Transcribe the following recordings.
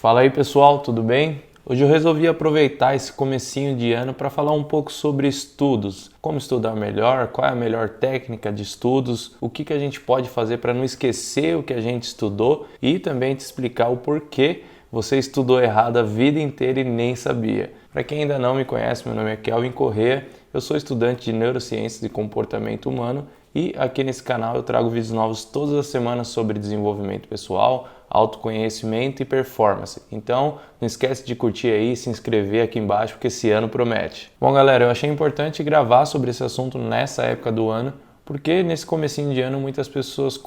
Fala aí pessoal, tudo bem? Hoje eu resolvi aproveitar esse comecinho de ano para falar um pouco sobre estudos, como estudar melhor, qual é a melhor técnica de estudos, o que a gente pode fazer para não esquecer o que a gente estudou e também te explicar o porquê você estudou errado a vida inteira e nem sabia. Para quem ainda não me conhece, meu nome é Kelvin Corrêa, eu sou estudante de Neurociências e Comportamento Humano e aqui nesse canal eu trago vídeos novos todas as semanas sobre desenvolvimento pessoal, autoconhecimento e performance. Então, não esquece de curtir aí e se inscrever aqui embaixo porque esse ano promete. Bom, galera, eu achei importante gravar sobre esse assunto nessa época do ano, porque nesse comecinho de ano muitas pessoas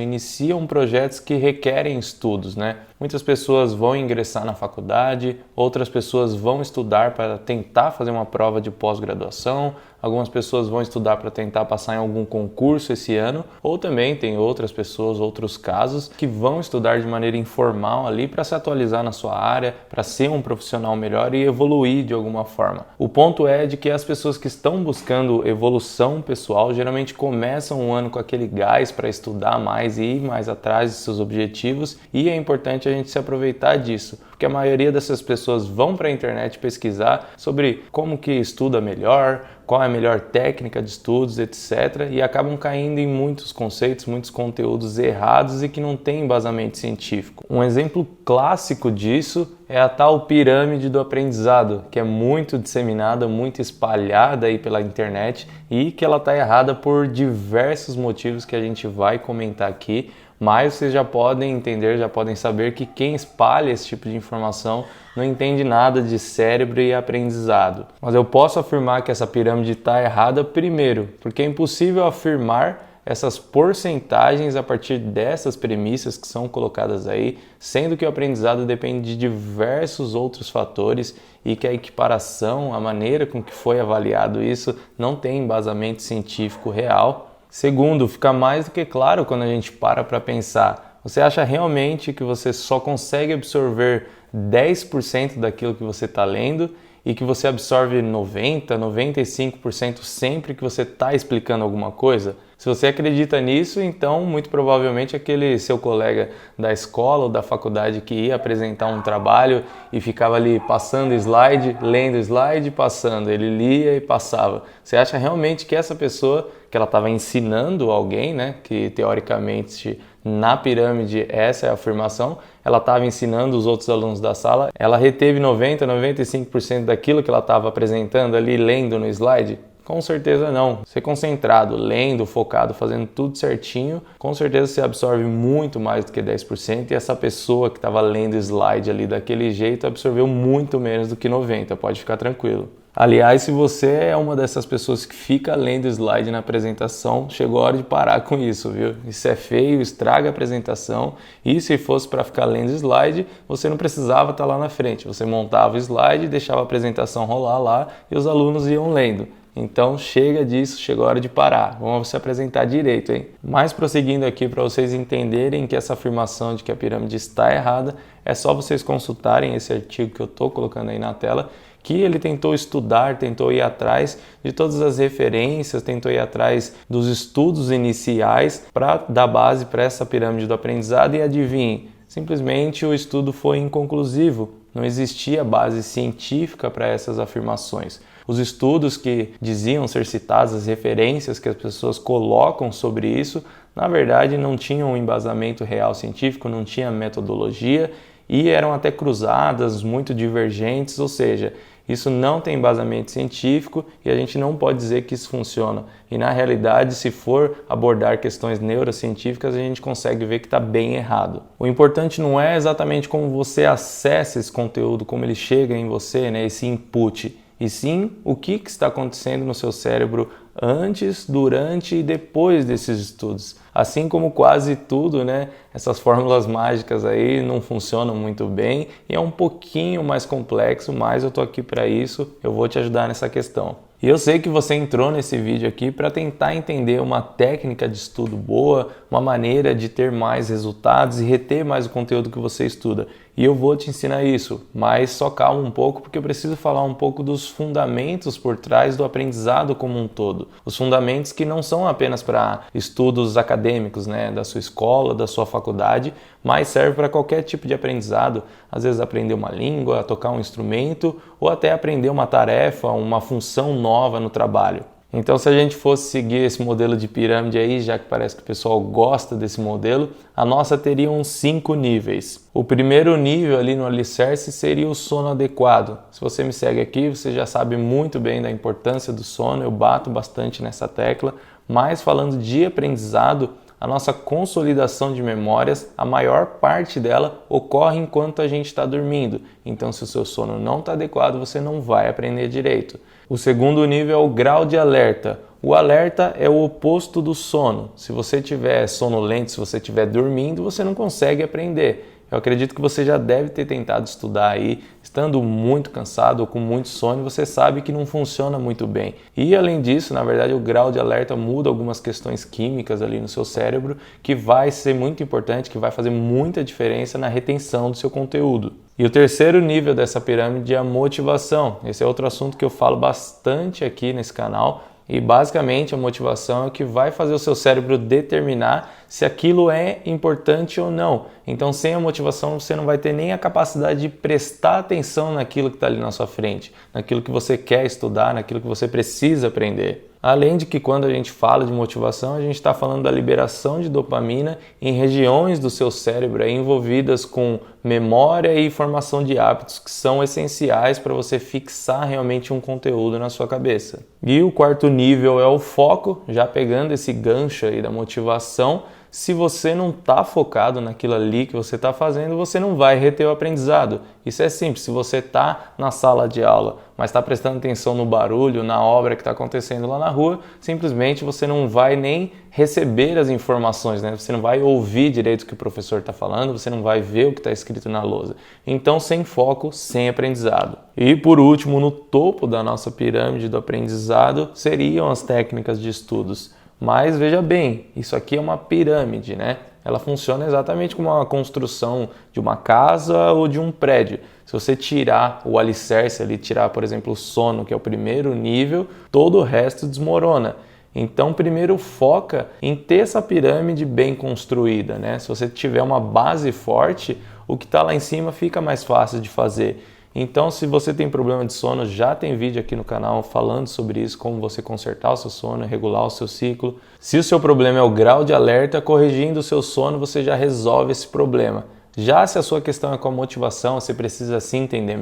iniciam projetos que requerem estudos, né? Muitas pessoas vão ingressar na faculdade, outras pessoas vão estudar para tentar fazer uma prova de pós-graduação, algumas pessoas vão estudar para tentar passar em algum concurso esse ano, ou também tem outras pessoas, outros casos, que vão estudar de maneira informal ali para se atualizar na sua área, para ser um profissional melhor e evoluir de alguma forma. O ponto é de que as pessoas que estão buscando evolução pessoal geralmente começam o ano com aquele gás para estudar mais e ir mais atrás de seus objetivos, e é importante a gente se aproveitar disso, porque a maioria dessas pessoas vão para a internet pesquisar sobre como que estuda melhor, qual é a melhor técnica de estudos, etc. e acabam caindo em muitos conceitos, muitos conteúdos errados e que não tem embasamento científico. Um exemplo clássico disso é a tal pirâmide do aprendizado, que é muito disseminada, muito espalhada aí pela internet e que ela está errada por diversos motivos que a gente vai comentar aqui, mas vocês já podem entender, já podem saber que quem espalha esse tipo de informação não entende nada de cérebro e aprendizado. Mas eu posso afirmar que essa pirâmide está errada primeiro, porque é impossível afirmar essas porcentagens a partir dessas premissas que são colocadas aí, sendo que o aprendizado depende de diversos outros fatores e que a equiparação, a maneira com que foi avaliado isso, não tem embasamento científico real. Segundo, fica mais do que claro quando a gente para pensar. Você acha realmente que você só consegue absorver 10% daquilo que você está lendo e que você absorve 90%, 95% sempre que você está explicando alguma coisa? Se você acredita nisso, então muito provavelmente aquele seu colega da escola ou da faculdade que ia apresentar um trabalho e ficava ali passando slide, lendo slide, passando, ele lia e passava. Você acha realmente que essa pessoa, que ela estava ensinando alguém, né, que teoricamente na pirâmide essa é a afirmação, ela estava ensinando os outros alunos da sala, ela reteve 90%, 95% daquilo que ela estava apresentando ali, lendo no slide? Com certeza não. Ser concentrado, lendo, focado, fazendo tudo certinho, com certeza você absorve muito mais do que 10% e essa pessoa que estava lendo slide ali daquele jeito absorveu muito menos do que 90%, pode ficar tranquilo. Aliás, se você é uma dessas pessoas que fica lendo slide na apresentação, chegou a hora de parar com isso, viu? Isso é feio, estraga a apresentação, e se fosse para ficar lendo slide, você não precisava estar lá na frente. Você montava o slide, deixava a apresentação rolar lá e os alunos iam lendo. Então chega disso, chegou a hora de parar. Vamos se apresentar direito, hein? Mas prosseguindo aqui para vocês entenderem que essa afirmação de que a pirâmide está errada, é só vocês consultarem esse artigo que eu estou colocando aí na tela, que ele tentou estudar, tentou ir atrás de todas as referências, tentou ir atrás dos estudos iniciais para dar base para essa pirâmide do aprendizado e adivinhe, simplesmente o estudo foi inconclusivo, não existia base científica para essas afirmações. Os estudos que diziam ser citados, as referências que as pessoas colocam sobre isso, na verdade não tinham um embasamento real científico, não tinha metodologia e eram até cruzadas, muito divergentes, ou seja, isso não tem embasamento científico e a gente não pode dizer que isso funciona. E na realidade, se for abordar questões neurocientíficas, a gente consegue ver que está bem errado. O importante não é exatamente como você acessa esse conteúdo, como ele chega em você, né, esse input, e sim o que está acontecendo no seu cérebro antes, durante e depois desses estudos. Assim como quase tudo, né, essas fórmulas mágicas aí não funcionam muito bem e é um pouquinho mais complexo, mas eu tô aqui para isso, eu vou te ajudar nessa questão. E eu sei que você entrou nesse vídeo aqui para tentar entender uma técnica de estudo boa, uma maneira de ter mais resultados e reter mais o conteúdo que você estuda. e eu vou te ensinar isso, mas só calma um pouco porque eu preciso falar um pouco dos fundamentos por trás do aprendizado como um todo. Os fundamentos que não são apenas para estudos acadêmicos, né, da sua escola, da sua faculdade, mas serve para qualquer tipo de aprendizado. Às vezes aprender uma língua, tocar um instrumento ou até aprender uma tarefa, uma função nova no trabalho. Então, se a gente fosse seguir esse modelo de pirâmide aí, já que parece que o pessoal gosta desse modelo, a nossa teria uns 5 níveis. O primeiro nível ali no alicerce seria o sono adequado. Se você me segue aqui, você já sabe muito bem da importância do sono, eu bato bastante nessa tecla, mas falando de aprendizado, a nossa consolidação de memórias, a maior parte dela ocorre enquanto a gente está dormindo. Então, se o seu sono não está adequado, você não vai aprender direito. O segundo nível é o grau de alerta. O alerta é o oposto do sono. Se você estiver sonolento, se você estiver dormindo, você não consegue aprender. Eu acredito que você já deve ter tentado estudar aí, estando muito cansado ou com muito sono, você sabe que não funciona muito bem. E além disso, na verdade, o grau de alerta muda algumas questões químicas ali no seu cérebro, que vai ser muito importante, que vai fazer muita diferença na retenção do seu conteúdo. E o terceiro nível dessa pirâmide é a motivação. Esse é outro assunto que eu falo bastante aqui nesse canal. E basicamente a motivação é o que vai fazer o seu cérebro determinar se aquilo é importante ou não. Então, sem a motivação, você não vai ter nem a capacidade de prestar atenção naquilo que está ali na sua frente, naquilo que você quer estudar, naquilo que você precisa aprender. Além de que quando a gente fala de motivação, a gente está falando da liberação de dopamina em regiões do seu cérebro envolvidas com memória e formação de hábitos que são essenciais para você fixar realmente um conteúdo na sua cabeça. E o quarto nível é o foco, já pegando esse gancho aí da motivação. Se você não está focado naquilo ali que você está fazendo, você não vai reter o aprendizado. Isso é simples, se você está na sala de aula, mas está prestando atenção no barulho, na obra que está acontecendo lá na rua, simplesmente você não vai nem receber as informações, né? Você não vai ouvir direito o que o professor está falando, você não vai ver o que está escrito na lousa. Então, sem foco, sem aprendizado. E por último, no topo da nossa pirâmide do aprendizado, seriam as técnicas de estudos. Mas veja bem, isso aqui é uma pirâmide, né? Ela funciona exatamente como uma construção de uma casa ou de um prédio. Se você tirar o alicerce ali, tirar, por exemplo, o sono, que é o primeiro nível, todo o resto desmorona. Então, primeiro foca em ter essa pirâmide bem construída, né? Se você tiver uma base forte, o que está lá em cima fica mais fácil de fazer. Então, se você tem problema de sono, já tem vídeo aqui no canal falando sobre isso, como você consertar o seu sono, regular o seu ciclo. Se o seu problema é o grau de alerta, corrigindo o seu sono, você já resolve esse problema. Já se a sua questão é com a motivação, você precisa sim entender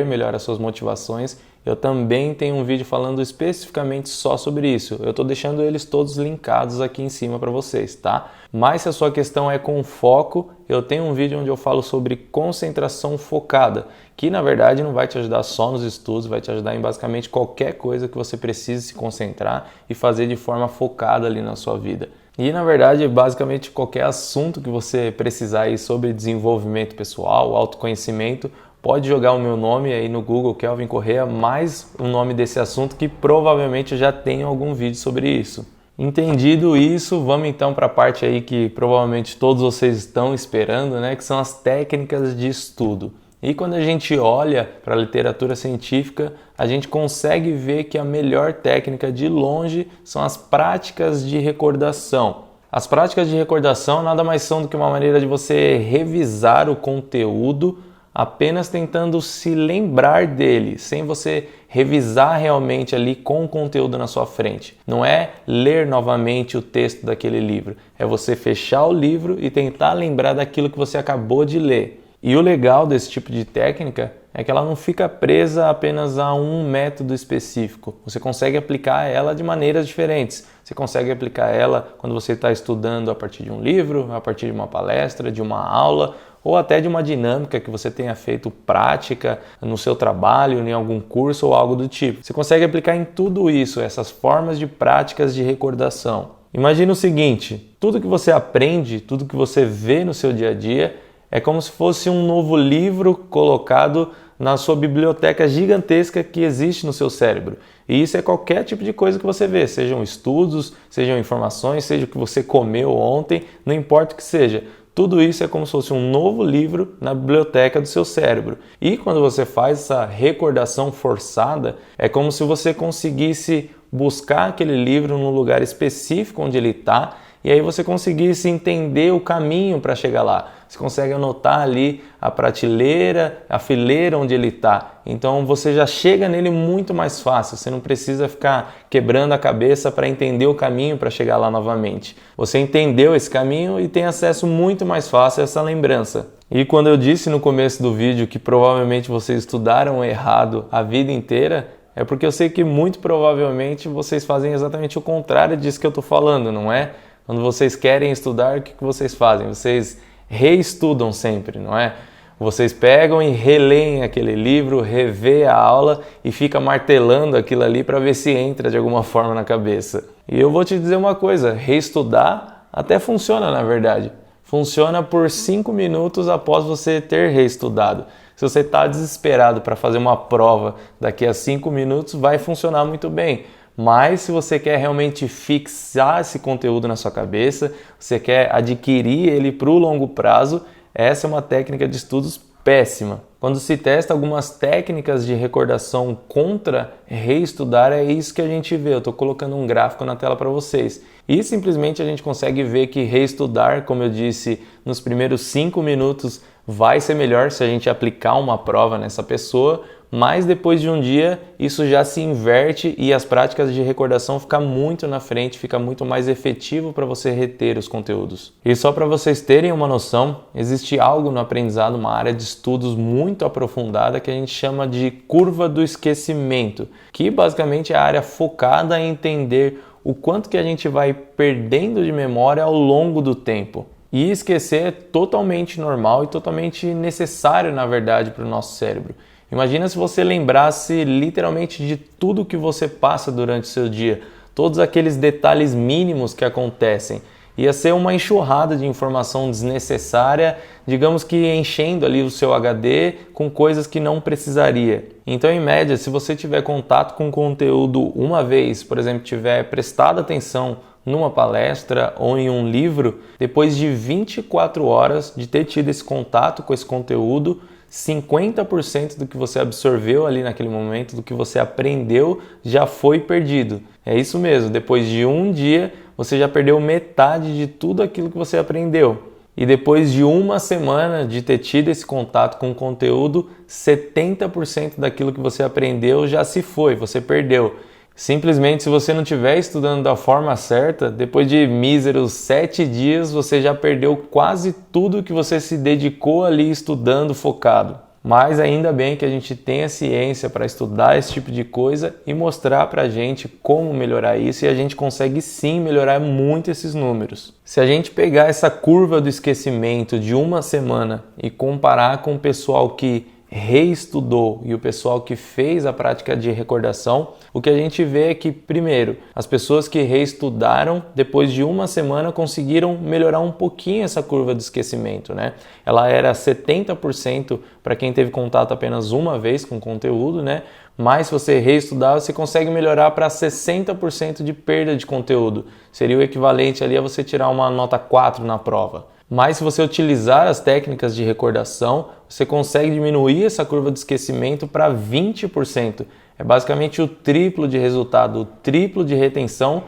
melhor as suas motivações. Eu também tenho um vídeo falando especificamente só sobre isso. Eu estou deixando eles todos linkados aqui em cima para vocês, tá? Mas se a sua questão é com foco, eu tenho um vídeo onde eu falo sobre concentração focada, que na verdade não vai te ajudar só nos estudos, vai te ajudar em basicamente qualquer coisa que você precise se concentrar e fazer de forma focada ali na sua vida. E na verdade, basicamente qualquer assunto que você precisar aí sobre desenvolvimento pessoal, autoconhecimento, pode jogar o meu nome aí no Google, Kelvin Correa, mais o nome desse assunto que provavelmente eu já tenho algum vídeo sobre isso. Entendido isso, vamos então para a parte aí que provavelmente todos vocês estão esperando, né? Que são as técnicas de estudo. E quando a gente olha para a literatura científica, a gente consegue ver que a melhor técnica de longe são as práticas de recordação. As práticas de recordação nada mais são do que uma maneira de você revisar o conteúdo apenas tentando se lembrar dele, sem você revisar realmente ali com o conteúdo na sua frente. Não é ler novamente o texto daquele livro, é você fechar o livro e tentar lembrar daquilo que você acabou de ler. E o legal desse tipo de técnica é que ela não fica presa apenas a um método específico. Você consegue aplicar ela de maneiras diferentes. Você consegue aplicar ela quando você está estudando a partir de um livro, a partir de uma palestra, de uma aula, ou até de uma dinâmica que você tenha feito prática no seu trabalho, em algum curso ou algo do tipo. Você consegue aplicar em tudo isso, essas formas de práticas de recordação. Imagina o seguinte, tudo que você aprende, tudo que você vê no seu dia a dia, é como se fosse um novo livro colocado na sua biblioteca gigantesca que existe no seu cérebro. E isso é qualquer tipo de coisa que você vê, sejam estudos, sejam informações, seja o que você comeu ontem, não importa o que seja. Tudo isso é como se fosse um novo livro na biblioteca do seu cérebro. E quando você faz essa recordação forçada, é como se você conseguisse buscar aquele livro num lugar específico onde ele está, e aí você conseguisse entender o caminho para chegar lá. Você consegue anotar ali a prateleira, a fileira onde ele está. Então você já chega nele muito mais fácil. Você não precisa ficar quebrando a cabeça para entender o caminho para chegar lá novamente. Você entendeu esse caminho e tem acesso muito mais fácil a essa lembrança. E quando eu disse no começo do vídeo que provavelmente vocês estudaram errado a vida inteira, é porque eu sei que muito provavelmente vocês fazem exatamente o contrário disso que eu estou falando, não é? Quando vocês querem estudar, o que vocês fazem? Vocês reestudam sempre, não é? Vocês pegam e releem aquele livro, revê a aula e fica martelando aquilo ali para ver se entra de alguma forma na cabeça. E eu vou te dizer uma coisa, reestudar até funciona na verdade. Funciona por 5 minutos após você ter reestudado. Se você está desesperado para fazer uma prova daqui a 5 minutos, vai funcionar muito bem. Mas se você quer realmente fixar esse conteúdo na sua cabeça, você quer adquirir ele para o longo prazo, essa é uma técnica de estudos péssima. Quando se testa algumas técnicas de recordação contra reestudar, é isso que a gente vê. Eu estou colocando um gráfico na tela para vocês. E simplesmente a gente consegue ver que reestudar, como eu disse, nos primeiros 5 minutos vai ser melhor se a gente aplicar uma prova nessa pessoa, mas depois de um dia isso já se inverte e as práticas de recordação ficam muito na frente, fica muito mais efetivo para você reter os conteúdos. E só para vocês terem uma noção, existe algo no aprendizado, uma área de estudos muito aprofundada que a gente chama de curva do esquecimento, que basicamente é a área focada em entender o quanto que a gente vai perdendo de memória ao longo do tempo. E esquecer é totalmente normal e totalmente necessário, na verdade, para o nosso cérebro. Imagina se você lembrasse literalmente de tudo que você passa durante o seu dia, todos aqueles detalhes mínimos que acontecem. Ia ser uma enxurrada de informação desnecessária, digamos que enchendo ali o seu HD com coisas que não precisaria. Então, em média, se você tiver contato com conteúdo uma vez, por exemplo, tiver prestado atenção numa palestra ou em um livro, depois de 24 horas de ter tido esse contato com esse conteúdo, 50% do que você absorveu ali naquele momento, do que você aprendeu, já foi perdido. É isso mesmo, depois de um dia, você já perdeu metade de tudo aquilo que você aprendeu. E depois de uma semana de ter tido esse contato com o conteúdo, 70% daquilo que você aprendeu já se foi, você perdeu. Simplesmente, se você não estiver estudando da forma certa, depois de míseros 7 dias, você já perdeu quase tudo que você se dedicou ali estudando focado. Mas ainda bem que a gente tem a ciência para estudar esse tipo de coisa e mostrar para a gente como melhorar isso, e a gente consegue sim melhorar muito esses números. Se a gente pegar essa curva do esquecimento de uma semana e comparar com o pessoal que reestudou e o pessoal que fez a prática de recordação, o que a gente vê é que, primeiro, as pessoas que reestudaram, depois de uma semana, conseguiram melhorar um pouquinho essa curva de esquecimento, né? Ela era 70% para quem teve contato apenas uma vez com o conteúdo, né? Mas se você reestudar, você consegue melhorar para 60% de perda de conteúdo. Seria o equivalente ali a você tirar uma nota 4 na prova. Mas se você utilizar as técnicas de recordação, você consegue diminuir essa curva de esquecimento para 20%. É basicamente o triplo de resultado, o triplo de retenção,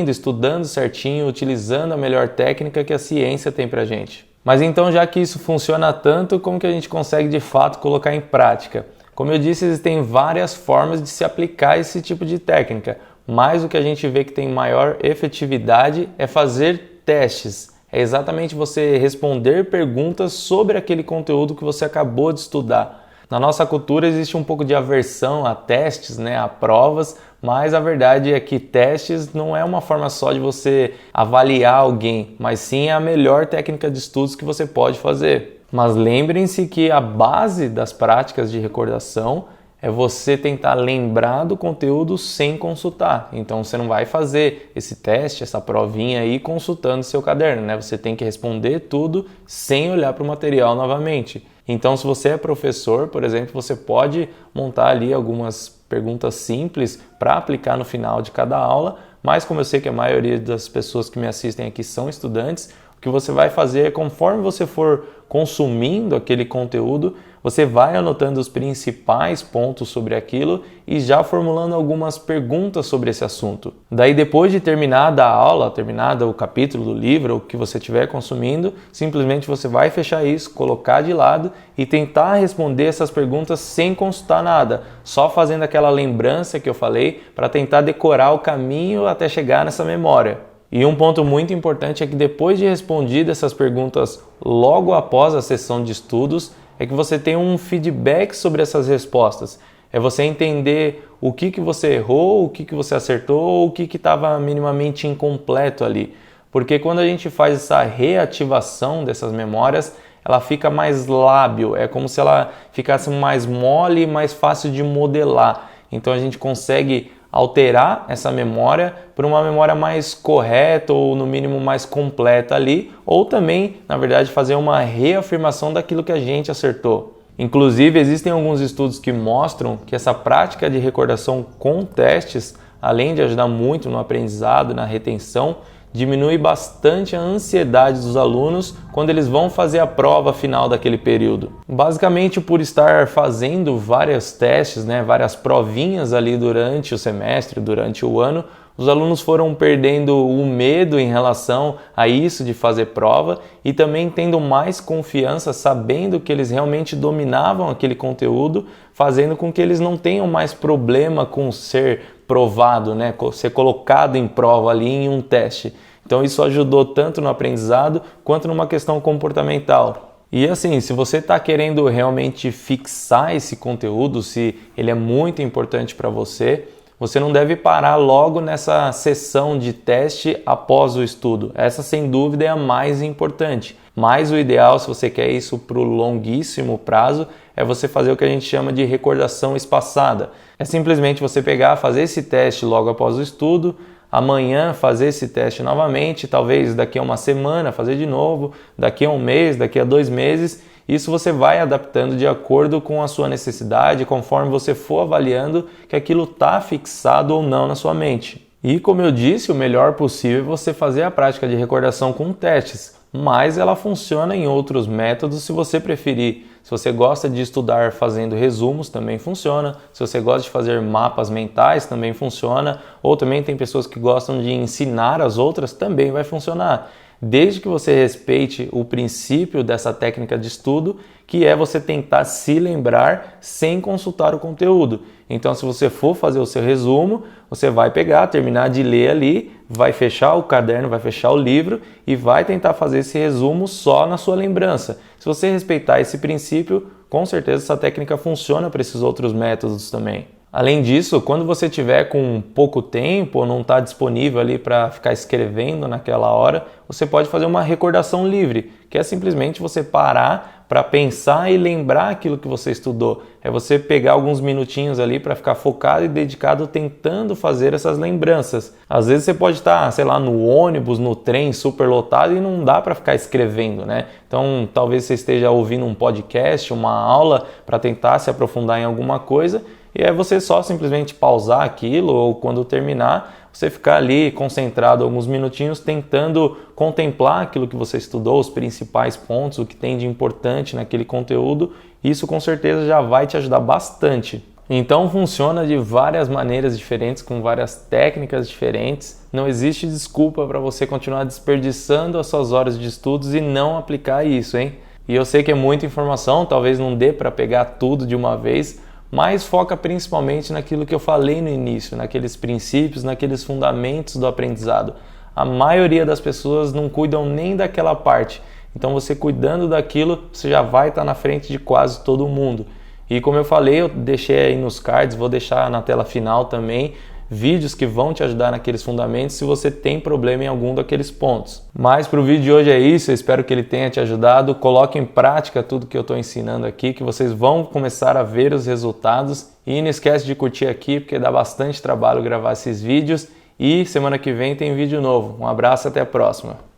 estudando certinho, utilizando a melhor técnica que a ciência tem pra gente. Mas então, já que isso funciona tanto, como que a gente consegue de fato colocar em prática? Como eu disse, existem várias formas de se aplicar esse tipo de técnica, mas o que a gente vê que tem maior efetividade é fazer testes. É exatamente você responder perguntas sobre aquele conteúdo que você acabou de estudar. Na nossa cultura existe um pouco de aversão a testes, né, a provas, mas a verdade é que testes não é uma forma só de você avaliar alguém, mas sim a melhor técnica de estudos que você pode fazer. Mas lembrem-se que a base das práticas de recordação é você tentar lembrar do conteúdo sem consultar. Então você não vai fazer esse teste, essa provinha aí consultando seu caderno, né? Você tem que responder tudo sem olhar para o material novamente. Então, se você é professor, por exemplo, você pode montar ali algumas perguntas simples para aplicar no final de cada aula, mas como eu sei que a maioria das pessoas que me assistem aqui são estudantes, O que você vai fazer é, conforme você for consumindo aquele conteúdo, você vai anotando os principais pontos sobre aquilo e já formulando algumas perguntas sobre esse assunto. Daí, depois de terminada a aula, terminado o capítulo do livro, o que você estiver consumindo, simplesmente você vai fechar isso, colocar de lado e tentar responder essas perguntas sem consultar nada, só fazendo aquela lembrança que eu falei para tentar decorar o caminho até chegar nessa memória. E um ponto muito importante é que depois de respondidas essas perguntas logo após a sessão de estudos, é que você tem um feedback sobre essas respostas. É você entender o que você errou, o que você acertou, o que estava minimamente incompleto ali. Porque quando a gente faz essa reativação dessas memórias, ela fica mais lábil, é como se ela ficasse mais mole e mais fácil de modelar. Então a gente consegue alterar essa memória para uma memória mais correta ou no mínimo mais completa ali, ou também, na verdade, fazer uma reafirmação daquilo que a gente acertou. Inclusive, existem alguns estudos que mostram que essa prática de recordação com testes, além de ajudar muito no aprendizado, na retenção, diminui bastante a ansiedade dos alunos quando eles vão fazer a prova final daquele período. Basicamente, por estar fazendo vários testes, várias provinhas ali durante o semestre, durante o ano, os alunos foram perdendo o medo em relação a isso de fazer prova e também tendo mais confiança, sabendo que eles realmente dominavam aquele conteúdo, fazendo com que eles não tenham mais problema com ser provado, ser colocado em prova ali em um teste. Então isso ajudou tanto no aprendizado quanto numa questão comportamental. E assim, se você está querendo realmente fixar esse conteúdo, se ele é muito importante para você, você não deve parar logo nessa sessão de teste após o estudo. Essa, sem dúvida, é a mais importante. Mas o ideal, se você quer isso para o longuíssimo prazo, é você fazer o que a gente chama de recordação espaçada. É simplesmente você pegar, fazer esse teste logo após o estudo, amanhã fazer esse teste novamente, talvez daqui a uma semana fazer de novo, daqui a um mês, daqui a 2 meses. Isso você vai adaptando de acordo com a sua necessidade, conforme você for avaliando que aquilo está fixado ou não na sua mente. E como eu disse, o melhor possível é você fazer a prática de recordação com testes, mas ela funciona em outros métodos se você preferir. Se você gosta de estudar fazendo resumos, também funciona. Se você gosta de fazer mapas mentais, também funciona. Ou também tem pessoas que gostam de ensinar as outras, também vai funcionar. Desde que você respeite o princípio dessa técnica de estudo, que é você tentar se lembrar sem consultar o conteúdo. Então, se você for fazer o seu resumo, você vai pegar, terminar de ler ali, vai fechar o caderno, vai fechar o livro e vai tentar fazer esse resumo só na sua lembrança. Se você respeitar esse princípio, com certeza essa técnica funciona para esses outros métodos também. Além disso, quando você tiver com pouco tempo ou não está disponível ali para ficar escrevendo naquela hora, você pode fazer uma recordação livre, que é simplesmente você parar para pensar e lembrar aquilo que você estudou. É você pegar alguns minutinhos ali para ficar focado e dedicado tentando fazer essas lembranças. Às vezes você pode estar, no ônibus, no trem super lotado e não dá para ficar escrevendo, Então, talvez você esteja ouvindo um podcast, uma aula para tentar se aprofundar em alguma coisa. E é você só simplesmente pausar aquilo ou quando terminar, você ficar ali concentrado alguns minutinhos tentando contemplar aquilo que você estudou, os principais pontos, o que tem de importante naquele conteúdo. Isso com certeza já vai te ajudar bastante. Então funciona de várias maneiras diferentes, com várias técnicas diferentes. Não existe desculpa para você continuar desperdiçando as suas horas de estudos e não aplicar isso, hein? E eu sei que é muita informação, talvez não dê para pegar tudo de uma vez, mas foca principalmente naquilo que eu falei no início, naqueles princípios, naqueles fundamentos do aprendizado. A maioria das pessoas não cuidam nem daquela parte, então você cuidando daquilo, você já vai estar na frente de quase todo mundo. E como eu falei, eu deixei aí nos cards, vou deixar na tela final também, vídeos que vão te ajudar naqueles fundamentos se você tem problema em algum daqueles pontos. Mas para o vídeo de hoje é isso, eu espero que ele tenha te ajudado. Coloque em prática tudo que eu estou ensinando aqui, que vocês vão começar a ver os resultados. E não esquece de curtir aqui, porque dá bastante trabalho gravar esses vídeos. E semana que vem tem vídeo novo. Um abraço, até a próxima.